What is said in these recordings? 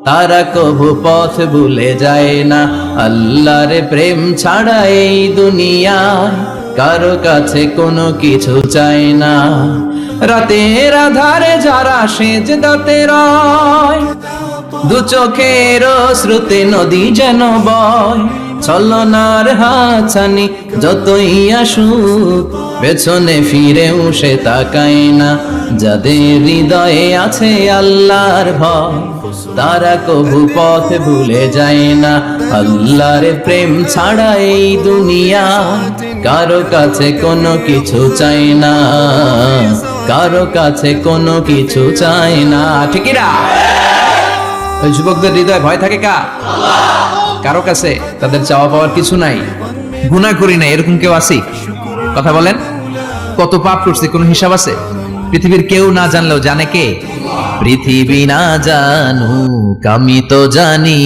তারা কভু পথ ভুলে যায় না। আল্লাহর প্রেম ছাড়া এই দুনিয়ায় কারো কাছে কোনো কিছু চায় না। রাতের আধারে যারা সেজদাতে রয়, দু চোখের শ্রুতে নদী যেন বয়। ছলনার হাতছানি যতই আসুক, পেছনে ফিরেও সে তাকায় না। যাদের হৃদয়ে আছে আল্লাহর ভয়, তারা কভু পথ ভুলে যায় না। আল্লাহর প্রেম ছাড়া এই দুনিয়া কারো কাছে কোনো কিছু চাই না, কারো কাছে কোনো কিছু চাই না। ঠিক না? ওই যুবকদের হৃদয়ে ভয় থাকে কার? কারো কাছে তাদের চাওয়া পাওয়ার কিছু নাই, গুনাহ করি না, এরকম কেউ আছে? কথা বলেন, কত পাপ করছে কোনো হিসাব আছে? পৃথিবীর কেউ না জানলেও জানে কে? পৃথিবী না জানুক আমি তো জানি,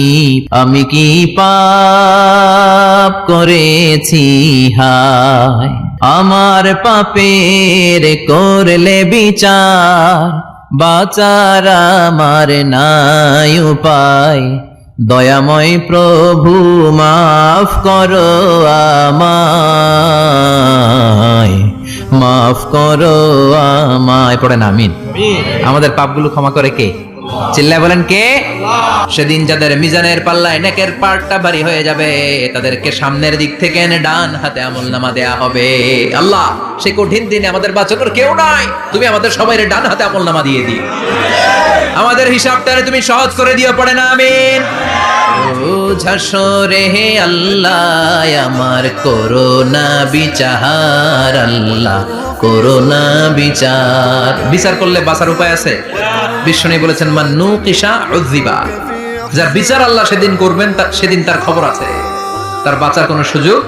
আমি কি পাপ করেছি হায়। আমার পাপের করলে বিচার, বাঁচার আমার নাই উপায়। দয়াময় প্রভু মাফ করো আমায়, মাফ করো আমায়। পড়েন আমিন। আমাদের পাপগুলো ক্ষমা করে কে? চিল্লায় বলেন কে? সেদিন যাদের মিজানের পাল্লায় নেকের পার্টটা ভারী হয়ে যাবে, তাদেরকে সামনের দিক থেকে এনে ডান হাতে আমলনামা দেয়া হবে। আল্লাহ, সেই কঠিন দিনে আমাদের বাঁচানোর কেউ নাই, তুমি আমাদের সবাই ডান হাতে আমলনামা দিয়ে দিও, আমাদের হিসাবটারে তুমি সহজ করে দিও। পড়েন আমিন। ঝাসরে হে আল্লাহ আমার করোনা বিচার, আল্লাহ করোনা বিচার। বিচার করলে বাঁচার উপায় আছে? বিষ্ণু বলেছেন মান্নু কিসা উযিবা, যার বিচার আল্লাহ সেদিন করবেন, সেদিন তার খবর আছে, তার বাঁচার কোনো সুযোগ।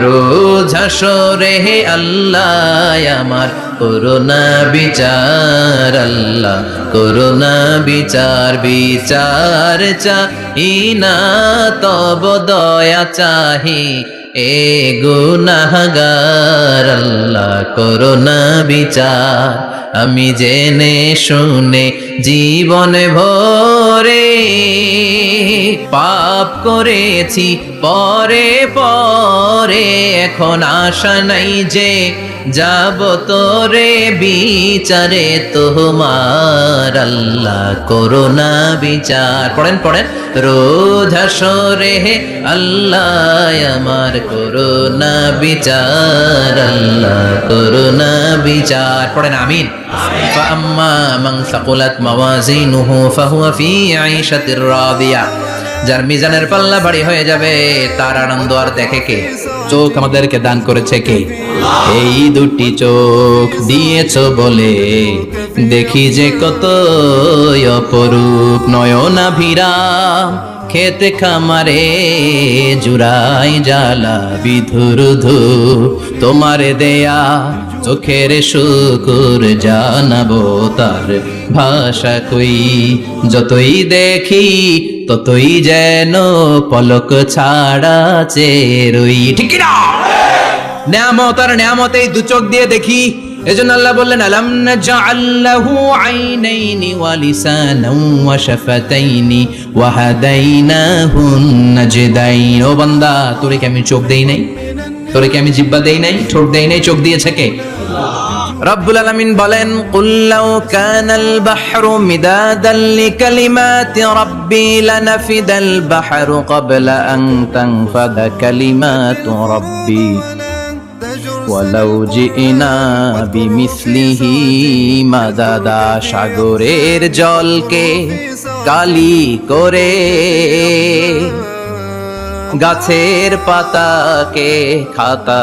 রোজ হাসরে হে আল্লাহ আমার করোনা বিচার, আল্লাহ করোনা বিচার। বিচার চাহি না তব দয়া চাহি, এ গুনাহগার আল্লাহ করোনা বিচার। আমি জেনে শুনে জীবনে ভরে পাপ করেছি পরে পরে, এখন আশা নাই যে যাব তোরে বিচারে তোমার, আল্লাহ করোনা বিচার। পড়েন পড়েন। রোজ হাসরে হে আল্লাহ আমার করোনা বিচার, আল্লাহ করোনা বিচার। পড়েন আমিন। ফাআম্মা মান সাকুলাত মাওয়াজিনুহু ফাহুয়া ফি আইশাতির রাদিয়া, যার মিজানের পাল্লা ভারী হয়ে যাবে তার আনন্দ আর দেখে কে? চোখ আমাদেরকে দান করেছে কে? এই দুটি চোখ দিয়েছো বলে দেখি যে কত অপরূপ। নয়নাভিরাম খেতে খামারে জুড়াই জ্বালা বিধুরুধু, তোমারে দেয়া চোখের শুকুর জানাবো তার ভাষা কই। যতই দেখি ততই যেন পলক ছাড়া চেরই। ঠিক না? নিয়ামত আর নিয়ামত এই দু চোখ দিয়ে দেখি। এজন্য আল্লাহ বললেন আলাম নাজআল লাহু আইনাইনি ওয়া লিসানান ওয়া শাফাতাইনি ওয়া হাদাইনাহুন নাজদাইন। ও বান্দা, তোরে কি আমি চোখ দেই নাই? তোরে কি আমি জিহ্বা দেই নাই? ঠোঁট দেই নাই? চোখ দিয়েছে কে? রব্বুল আলামিন বলেন কুল লাউ কানাল বাহরু মিদাদান লিকালিমাতি রাব্বি লানাফিদাল বাহরু ক্বাবলা আন তানফাদা কালিমাতু রাব্বি ওয়ালাউ জিনা বিমিসলিহি মাদাদা। সাগরের জলকে কালি করে, গাছের পাতাকে খাতা